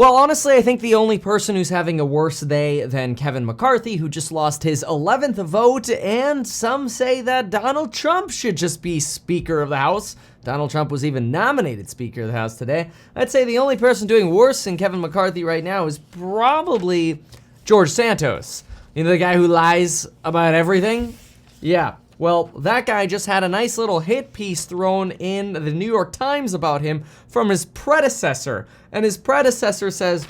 Well, honestly, I think the only person who's having a worse day than Kevin McCarthy, who just lost his 11th vote, and some say that Donald Trump should just be Speaker of the House. Donald Trump was even nominated Speaker of the House today. I'd say the only person doing worse than Kevin McCarthy right now is probably George Santos. You know, the guy who lies about everything? Yeah. Well, that guy just had a nice little hit piece thrown in the New York Times about him from his predecessor. And his predecessor says,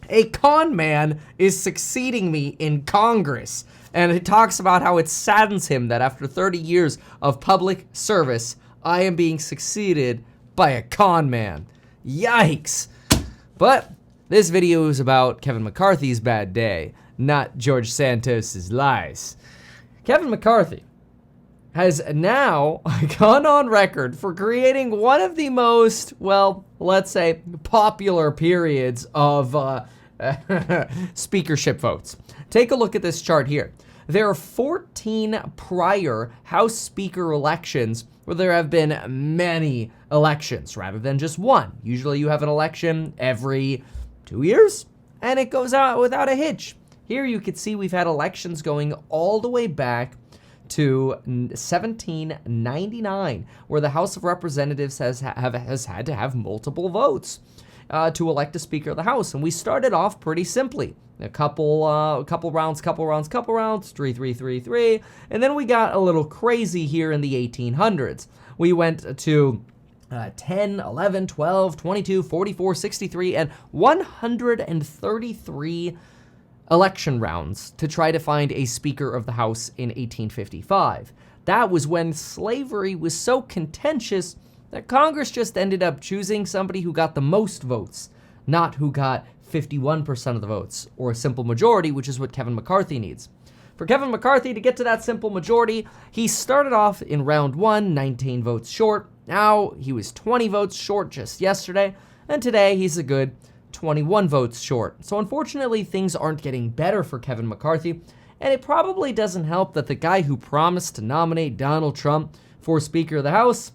"A con man is succeeding me in Congress." And it talks about how it saddens him that after 30 years of public service, I am being succeeded by a con man. Yikes. But this video is about Kevin McCarthy's bad day, not George Santos's lies. Kevin McCarthy has now gone on record for creating one of the most, well, let's say, popular periods of speakership votes. Take a look at this chart here. There are 14 prior House Speaker elections where there have been many elections rather than just one. Usually you have an election every 2 years, and it goes out without a hitch. Here you can see we've had elections going all the way back to 1799, where the House of Representatives has had to have multiple votes to elect a Speaker of the House. And we started off pretty simply. A couple rounds, 3, and then we got a little crazy here in the 1800s. We went to 10, 11, 12, 22, 44, 63, and 133 election rounds to try to find a Speaker of the House in 1855. That was when slavery was so contentious that Congress just ended up choosing somebody who got the most votes, not who got 51% of the votes, or a simple majority, which is what Kevin McCarthy needs. For Kevin McCarthy to get to that simple majority, he started off in round 1, 19 votes short. Now he was 20 votes short just yesterday, and today he's a good 21 votes short. So unfortunately, things aren't getting better for Kevin McCarthy, and it probably doesn't help that the guy who promised to nominate Donald Trump for Speaker of the House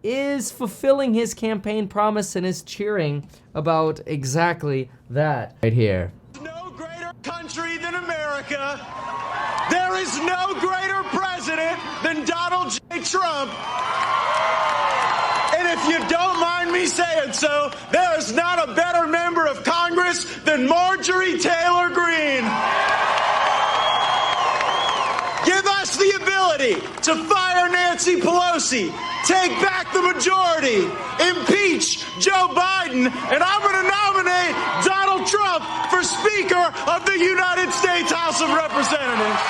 is fulfilling his campaign promise and is cheering about exactly that right here. No greater country than America. There is no greater president than Donald J. Trump. And if you don't mind me saying so, there is not a better member of Congress than Marjorie Taylor Greene. Give us the ability to fire Nancy Pelosi, take back the majority, impeach Joe Biden, and I'm going to nominate Donald Trump for Speaker of the United States House of Representatives.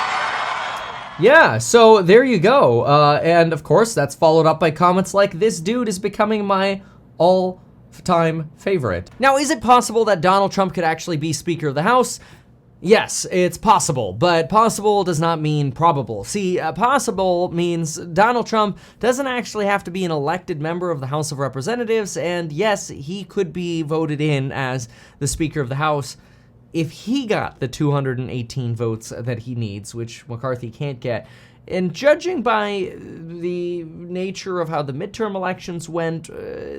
Yeah, so there you go. And of course, that's followed up by comments like, "This dude is becoming my all-time favorite." Now, is it possible that Donald Trump could actually be Speaker of the House? Yes, it's possible, but possible does not mean probable. See, possible means Donald Trump doesn't actually have to be an elected member of the House of Representatives, and yes, he could be voted in as the Speaker of the House if he got the 218 votes that he needs, which McCarthy can't get. And judging by the nature of how the midterm elections went,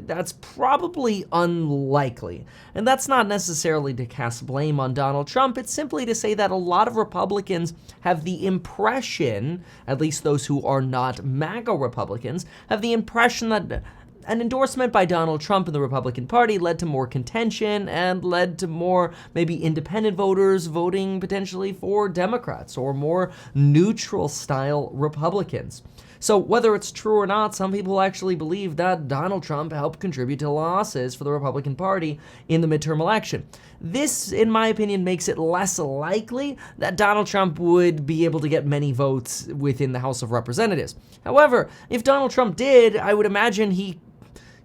that's probably unlikely. And that's not necessarily to cast blame on Donald Trump. It's simply to say that a lot of Republicans have the impression, at least those who are not MAGA Republicans, have the impression that an endorsement by Donald Trump in the Republican Party led to more contention and led to more maybe independent voters voting potentially for Democrats or more neutral-style Republicans. So whether it's true or not, some people actually believe that Donald Trump helped contribute to losses for the Republican Party in the midterm election. This, in my opinion, makes it less likely that Donald Trump would be able to get many votes within the House of Representatives. However, if Donald Trump did, I would imagine he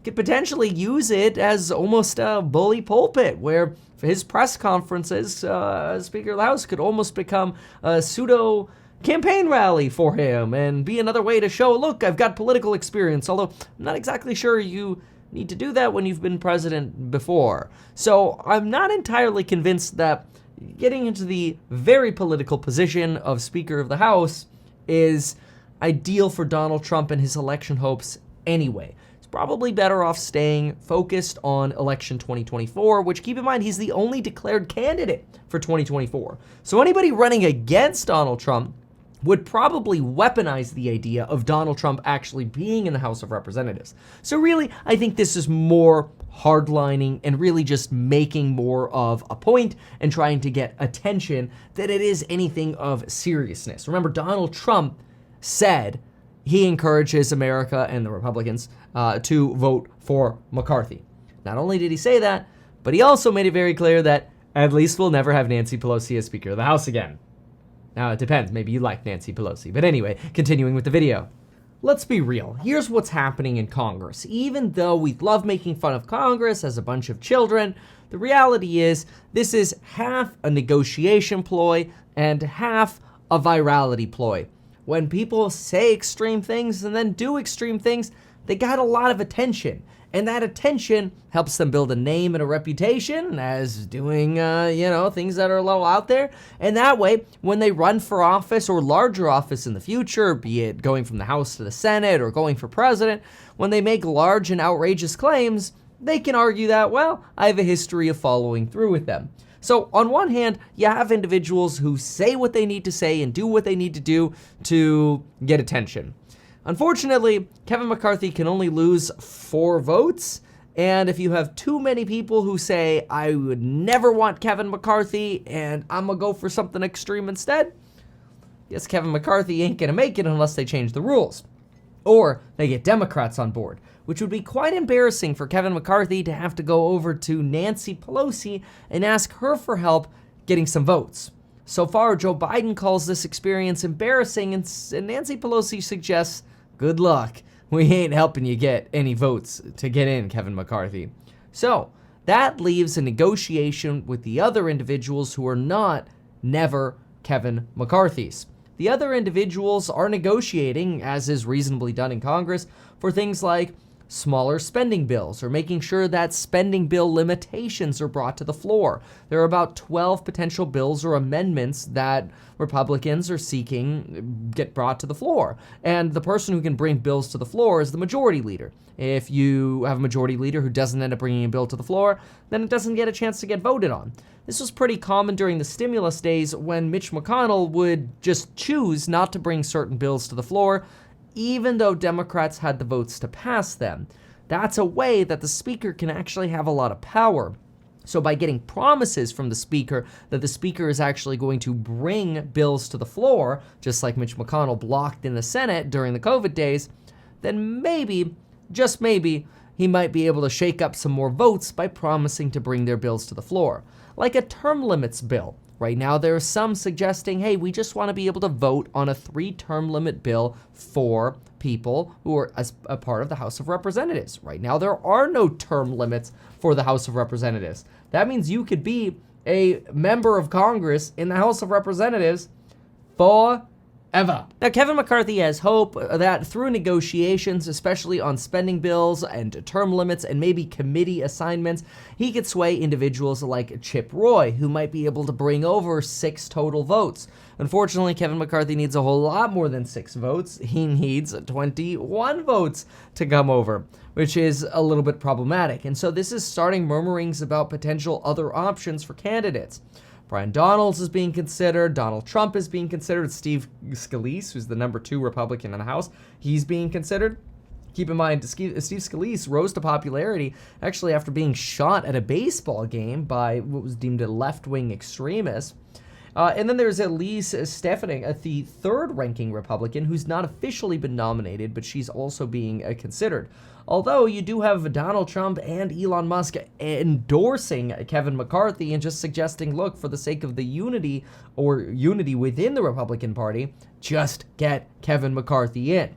could potentially use it almost a bully pulpit, where his press conferences, Speaker of the House, could almost become a pseudo campaign rally for him and be another way to show, look, I've got political experience, although I'm not exactly sure you need to do that when you've been president before. So I'm not entirely convinced that getting into the very political position of Speaker of the House is ideal for Donald Trump and his election hopes anyway. is probably better off staying focused on election 2024, which, keep in mind, he's the only declared candidate for 2024. So anybody running against Donald Trump would probably weaponize the idea of Donald Trump actually being in the House of Representatives. So really, I think this is more hardlining and really just making more of a point and trying to get attention than it is anything of seriousness. Remember, Donald Trump said he encourages America and the Republicans to vote for McCarthy. Not only did he say that, but he also made it very clear that at least we'll never have Nancy Pelosi as Speaker of the House again. Now, it depends. Maybe you like Nancy Pelosi. But anyway, continuing with the video. Let's be real. Here's what's happening in Congress. Even though we love making fun of Congress as a bunch of children, the reality is this is half a negotiation ploy and half a virality ploy. When people say extreme things and then do extreme things, they got a lot of attention. And that attention helps them build a name and a reputation as doing, things that are a little out there. And that way, when they run for office or larger office in the future, be it going from the House to the Senate or going for president, when they make large and outrageous claims, they can argue that, well, I have a history of following through with them. So on one hand, you have individuals who say what they need to say and do what they need to do to get attention. Unfortunately, Kevin McCarthy can only lose 4 votes, and if you have too many people who say, I would never want Kevin McCarthy, and I'm gonna go for something extreme instead, yes, Kevin McCarthy ain't gonna make it unless they change the rules. Or they get Democrats on board, which would be quite embarrassing for Kevin McCarthy to have to go over to Nancy Pelosi and ask her for help getting some votes. So far, Joe Biden calls this experience embarrassing, and Nancy Pelosi suggests, good luck. We ain't helping you get any votes to get in, Kevin McCarthy. So that leaves a negotiation with the other individuals who are not never Kevin McCarthy's. The other individuals are negotiating, as is reasonably done in Congress, for things like smaller spending bills or making sure that spending bill limitations are brought to the floor. There are about 12 potential bills or amendments that Republicans are seeking get brought to the floor. And the person who can bring bills to the floor is the majority leader. If you have a majority leader who doesn't end up bringing a bill to the floor, then it doesn't get a chance to get voted on. This was pretty common during the stimulus days when Mitch McConnell would just choose not to bring certain bills to the floor, even though Democrats had the votes to pass them. That's a way that the speaker can actually have a lot of power. So by getting promises from the speaker that the speaker is actually going to bring bills to the floor, just like Mitch McConnell blocked in the Senate during the COVID days, then maybe, just maybe, he might be able to shake up some more votes by promising to bring their bills to the floor. Like a term limits bill. Right now, there are some suggesting, hey, we just want to be able to vote on a 3-term limit bill for people who are as a part of the House of Representatives. Right now, there are no term limits for the House of Representatives. That means you could be a member of Congress in the House of Representatives forever. Now, Kevin McCarthy has hope that through negotiations, especially on spending bills and term limits and maybe committee assignments, he could sway individuals like Chip Roy, who might be able to bring over 6 total votes. Unfortunately, Kevin McCarthy needs a whole lot more than 6 votes. He needs 21 votes to come over, which is a little bit problematic. And so this is starting murmurings about potential other options for candidates. Brian Donalds is being considered. Donald Trump is being considered. Steve Scalise, who's the number 2 Republican in the House, he's being considered. Keep in mind, Steve Scalise rose to popularity actually after being shot at a baseball game by what was deemed a left-wing extremist. And then there's Elise Stefanik, the 3rd-ranking Republican, who's not officially been nominated, but she's also being considered. Although you do have Donald Trump and Elon Musk endorsing Kevin McCarthy and just suggesting, look, for the sake of the unity within the Republican Party, just get Kevin McCarthy in.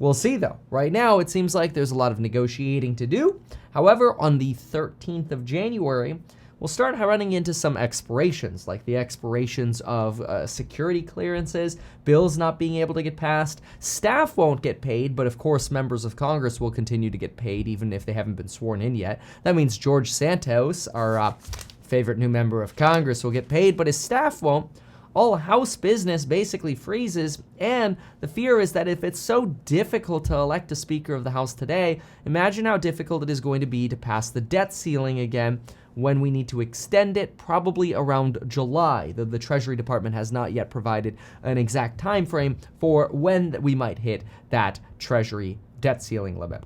We'll see, though. Right now, it seems like there's a lot of negotiating to do. However, on the 13th of January, we'll start running into some expirations, like the expirations of security clearances, bills not being able to get passed. Staff won't get paid, but of course members of Congress will continue to get paid even if they haven't been sworn in yet. That means George Santos, our favorite new member of Congress, will get paid, but his staff won't. all House business basically freezes, and the fear is that if it's so difficult to elect a Speaker of the House today, imagine how difficult it is going to be to pass the debt ceiling again when we need to extend it, probably around July. The Treasury Department has not yet provided an exact time frame for when we might hit that Treasury debt ceiling limit.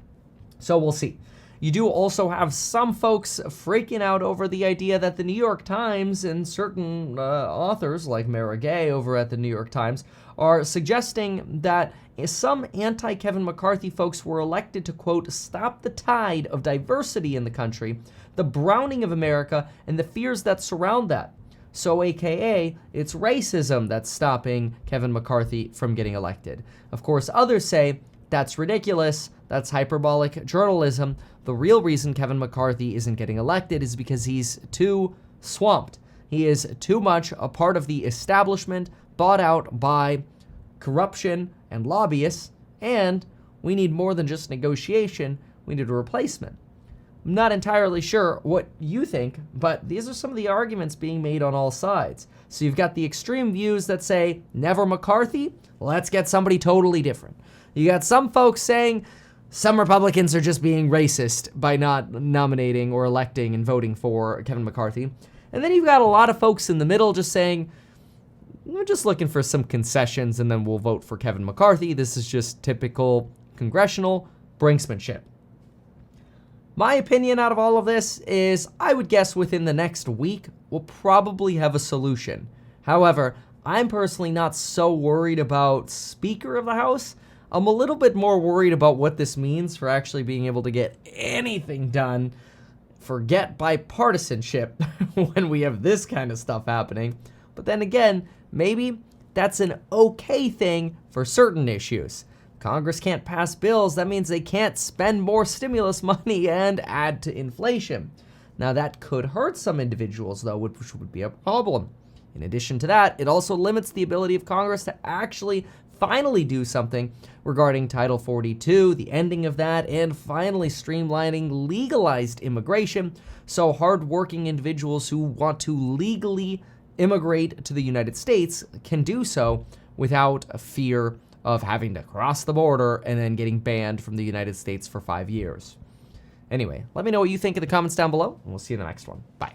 So we'll see. You do also have some folks freaking out over the idea that the New York Times and certain authors like Mara Gay over at the New York Times are suggesting that some anti-Kevin McCarthy folks were elected to, quote, stop the tide of diversity in the country, the browning of America, and the fears that surround that. So AKA, it's racism that's stopping Kevin McCarthy from getting elected. Of course, others say that's ridiculous, that's hyperbolic journalism. The real reason Kevin McCarthy isn't getting elected is because he's too swamped. He is too much a part of the establishment, bought out by corruption and lobbyists, and we need more than just negotiation, we need a replacement. I'm not entirely sure what you think, but these are some of the arguments being made on all sides. So you've got the extreme views that say, never McCarthy, let's get somebody totally different. You got some folks saying some Republicans are just being racist by not nominating or electing and voting for Kevin McCarthy. And then you've got a lot of folks in the middle just saying, we're just looking for some concessions and then we'll vote for Kevin McCarthy. This is just typical congressional brinksmanship. My opinion out of all of this is I would guess within the next week, we'll probably have a solution. However, I'm personally not so worried about Speaker of the House. I'm a little bit more worried about what this means for actually being able to get anything done. Forget bipartisanship when we have this kind of stuff happening. But then again, maybe that's an okay thing for certain issues. Congress can't pass bills. That means they can't spend more stimulus money and add to inflation. Now that could hurt some individuals though, which would be a problem. In addition to that, it also limits the ability of Congress to actually finally do something regarding Title 42, the ending of that, and finally streamlining legalized immigration so hardworking individuals who want to legally immigrate to the United States can do so without a fear of having to cross the border and then getting banned from the United States for 5 years. Anyway, let me know what you think in the comments down below, and we'll see you in the next one. Bye.